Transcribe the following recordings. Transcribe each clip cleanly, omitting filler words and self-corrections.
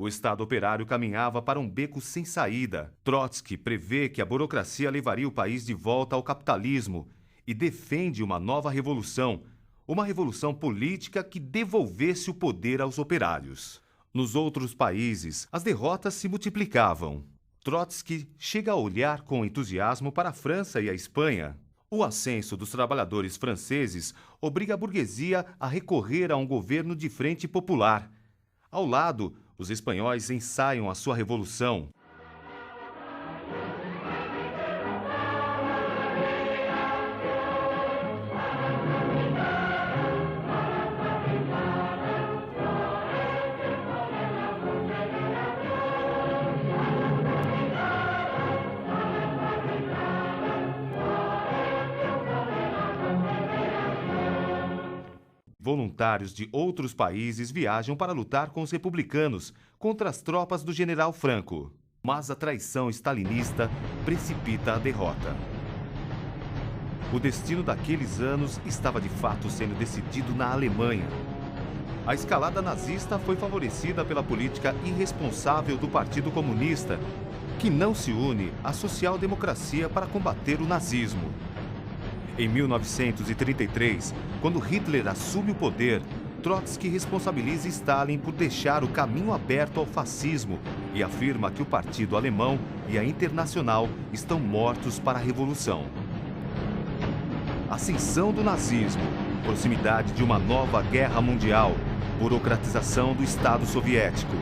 O Estado operário caminhava para um beco sem saída. Trotsky prevê que a burocracia levaria o país de volta ao capitalismo e defende uma nova revolução, uma revolução política que devolvesse o poder aos operários. Nos outros países, as derrotas se multiplicavam. Trotsky chega a olhar com entusiasmo para a França e a Espanha. O ascenso dos trabalhadores franceses obriga a burguesia a recorrer a um governo de frente popular. Ao lado, os espanhóis ensaiam a sua revolução. Voluntários de outros países viajam para lutar com os republicanos contra as tropas do general Franco. Mas a traição stalinista precipita a derrota. O destino daqueles anos estava de fato sendo decidido na Alemanha. A escalada nazista foi favorecida pela política irresponsável do Partido Comunista, que não se une à social-democracia para combater o nazismo. Em 1933, quando Hitler assume o poder, Trotsky responsabiliza Stalin por deixar o caminho aberto ao fascismo e afirma que o Partido Alemão e a Internacional estão mortos para a Revolução. Ascensão do nazismo, proximidade de uma nova guerra mundial, burocratização do Estado soviético,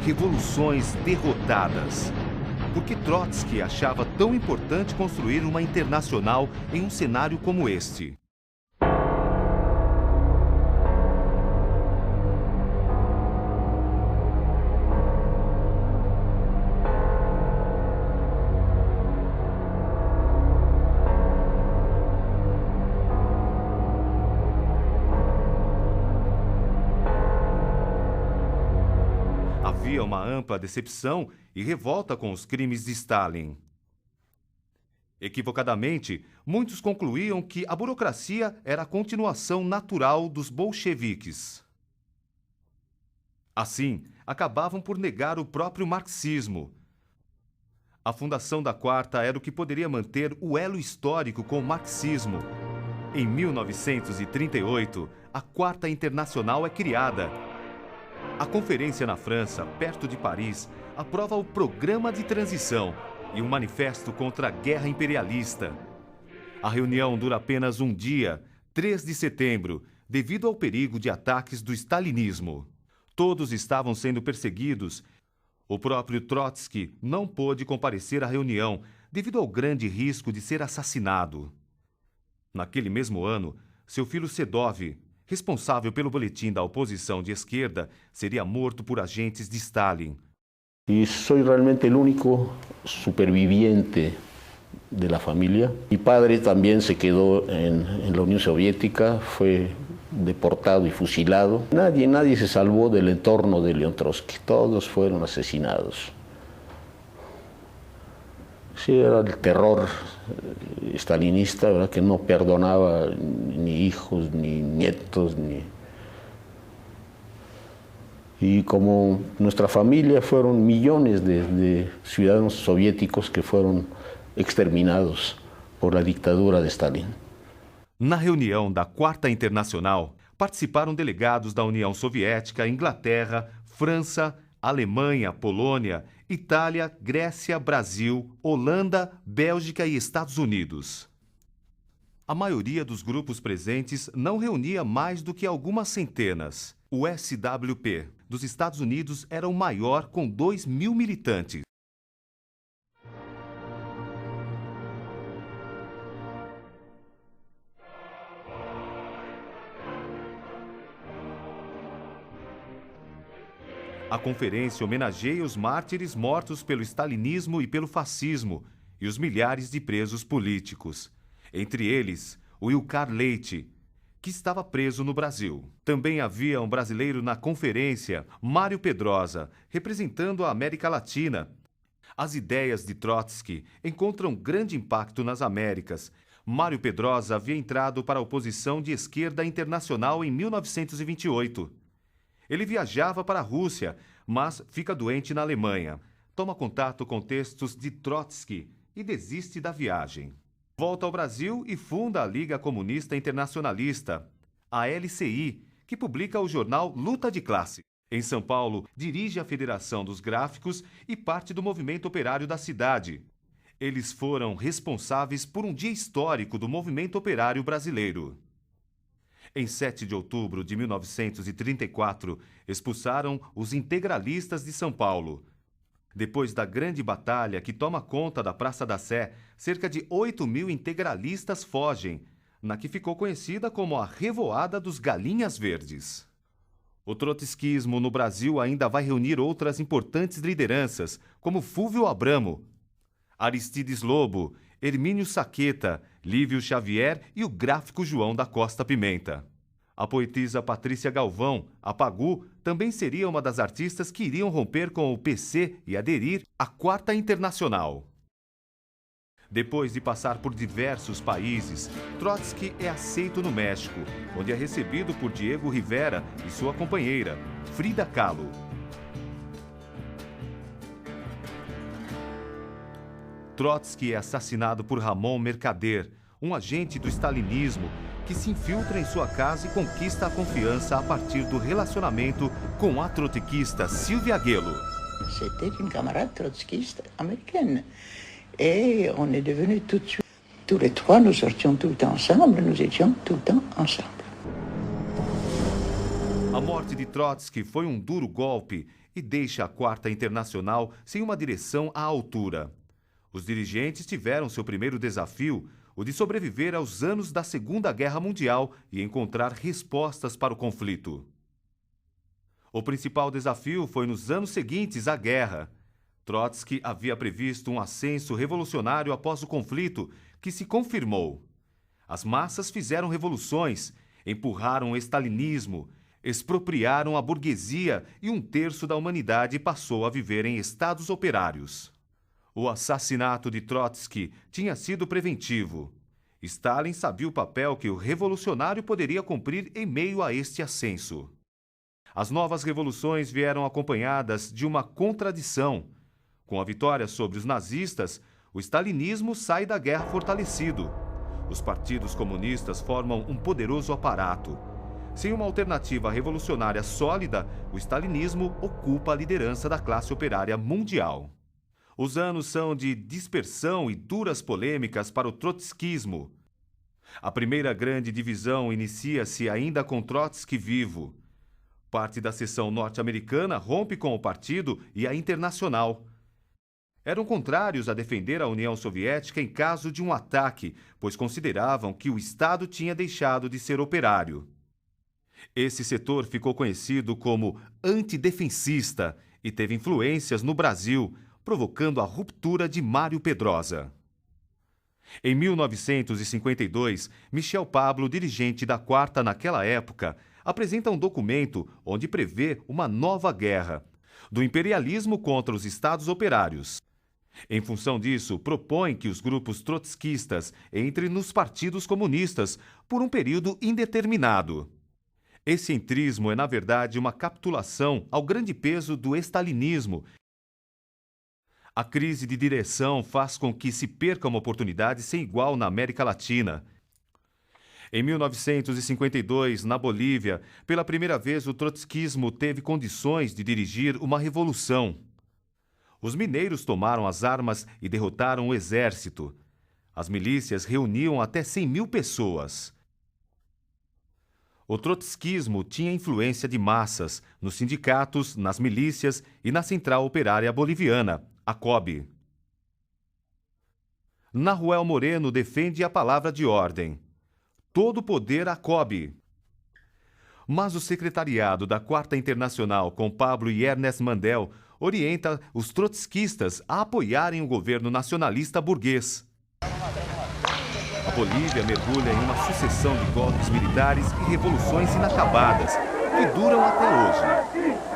revoluções derrotadas. Por que Trotsky achava tão importante construir uma internacional em um cenário como este? Havia uma ampla decepção e revolta com os crimes de Stalin. Equivocadamente, muitos concluíam que a burocracia era a continuação natural dos bolcheviques. Assim, acabavam por negar o próprio marxismo. A fundação da Quarta era o que poderia manter o elo histórico com o marxismo. Em 1938, a Quarta Internacional é criada. A conferência na França, perto de Paris, aprova o Programa de Transição e um manifesto contra a guerra imperialista. A reunião dura apenas um dia, 3 de setembro, devido ao perigo de ataques do stalinismo. Todos estavam sendo perseguidos. O próprio Trotsky não pôde comparecer à reunião devido ao grande risco de ser assassinado. Naquele mesmo ano, seu filho Sedov, responsável pelo boletim da oposição de esquerda, seria morto por agentes de Stalin. Y soy realmente el único superviviente de la familia. Mi padre también se quedó en la Unión Soviética, fue deportado y fusilado. Nadie se salvó del entorno de León Trotsky, todos fueron asesinados. Sí, era el terror stalinista, ¿verdad?, que no perdonaba ni hijos, ni nietos, Y como nuestra familia fueron millones de ciudadanos soviéticos que fueron exterminados por la dictadura de Stalin. Na reunião da Quarta Internacional, participaram delegados da União Soviética, Inglaterra, França, Alemanha, Polônia, Itália, Grécia, Brasil, Holanda, Bélgica e Estados Unidos. A maioria dos grupos presentes não reunia mais do que algumas centenas. O SWP dos Estados Unidos era o maior, com 2.000 militantes. A conferência homenageia os mártires mortos pelo stalinismo e pelo fascismo e os milhares de presos políticos. Entre eles, o Ilkar Leite, que estava preso no Brasil. Também havia um brasileiro na conferência, Mário Pedrosa, representando a América Latina. As ideias de Trotsky encontram grande impacto nas Américas. Mário Pedrosa havia entrado para a oposição de esquerda internacional em 1928. Ele viajava para a Rússia, mas fica doente na Alemanha. Toma contato com textos de Trotsky e desiste da viagem. Volta ao Brasil e funda a Liga Comunista Internacionalista, a LCI, que publica o jornal Luta de Classe. Em São Paulo, dirige a Federação dos Gráficos e parte do movimento operário da cidade. Eles foram responsáveis por um dia histórico do movimento operário brasileiro. Em 7 de outubro de 1934, expulsaram os integralistas de São Paulo. Depois da grande batalha que toma conta da Praça da Sé, cerca de 8.000 integralistas fogem, na que ficou conhecida como a Revoada dos Galinhas Verdes. O trotskismo no Brasil ainda vai reunir outras importantes lideranças, como Fúvio Abramo, Aristides Lobo, Hermínio Saqueta, Lívio Xavier e o gráfico João da Costa Pimenta. A poetisa Patrícia Galvão, a Pagu, também seria uma das artistas que iriam romper com o PC e aderir à Quarta Internacional. Depois de passar por diversos países, Trotsky é aceito no México, onde é recebido por Diego Rivera e sua companheira, Frida Kahlo. Trotsky é assassinado por Ramon Mercader, um agente do stalinismo que se infiltra em sua casa e conquista a confiança a partir do relacionamento com a trotskista Sylvia Guello. C'était une camarade trotskiste américaine. Et on est devenus tout de suite. Tous les trois, nous sortions tout le temps ensemble, nous étions tout le temps ensemble. A morte de Trotsky foi um duro golpe e deixa a Quarta Internacional sem uma direção à altura. Os dirigentes tiveram seu primeiro desafio, o de sobreviver aos anos da Segunda Guerra Mundial e encontrar respostas para o conflito. O principal desafio foi nos anos seguintes à guerra. Trotsky havia previsto um ascenso revolucionário após o conflito, que se confirmou. As massas fizeram revoluções, empurraram o stalinismo, expropriaram a burguesia e 1/3 da humanidade passou a viver em estados operários. O assassinato de Trotsky tinha sido preventivo. Stalin sabia o papel que o revolucionário poderia cumprir em meio a este ascenso. As novas revoluções vieram acompanhadas de uma contradição. Com a vitória sobre os nazistas, o stalinismo sai da guerra fortalecido. Os partidos comunistas formam um poderoso aparato. Sem uma alternativa revolucionária sólida, o stalinismo ocupa a liderança da classe operária mundial. Os anos são de dispersão e duras polêmicas para o trotskismo. A primeira grande divisão inicia-se ainda com Trotsky vivo. Parte da seção norte-americana rompe com o partido e a Internacional. Eram contrários a defender a União Soviética em caso de um ataque, pois consideravam que o Estado tinha deixado de ser operário. Esse setor ficou conhecido como antidefensista e teve influências no Brasil, provocando a ruptura de Mário Pedrosa. Em 1952, Michel Pablo, dirigente da Quarta naquela época, apresenta um documento onde prevê uma nova guerra, do imperialismo contra os estados operários. Em função disso, propõe que os grupos trotskistas entrem nos partidos comunistas por um período indeterminado. Esse entrismo é, na verdade, uma capitulação ao grande peso do stalinismo. A crise de direção faz com que se perca uma oportunidade sem igual na América Latina. Em 1952, na Bolívia, pela primeira vez o trotskismo teve condições de dirigir uma revolução. Os mineiros tomaram as armas e derrotaram o exército. As milícias reuniam até 100.000 pessoas. O trotskismo tinha influência de massas nos sindicatos, nas milícias e na Central Operária Boliviana, a COB. Nahuel Moreno defende a palavra de ordem. Todo poder à COB. Mas o secretariado da Quarta Internacional, com Pablo e Ernest Mandel, orienta os trotskistas a apoiarem o governo nacionalista burguês. A Bolívia mergulha em uma sucessão de golpes militares e revoluções inacabadas, que duram até hoje.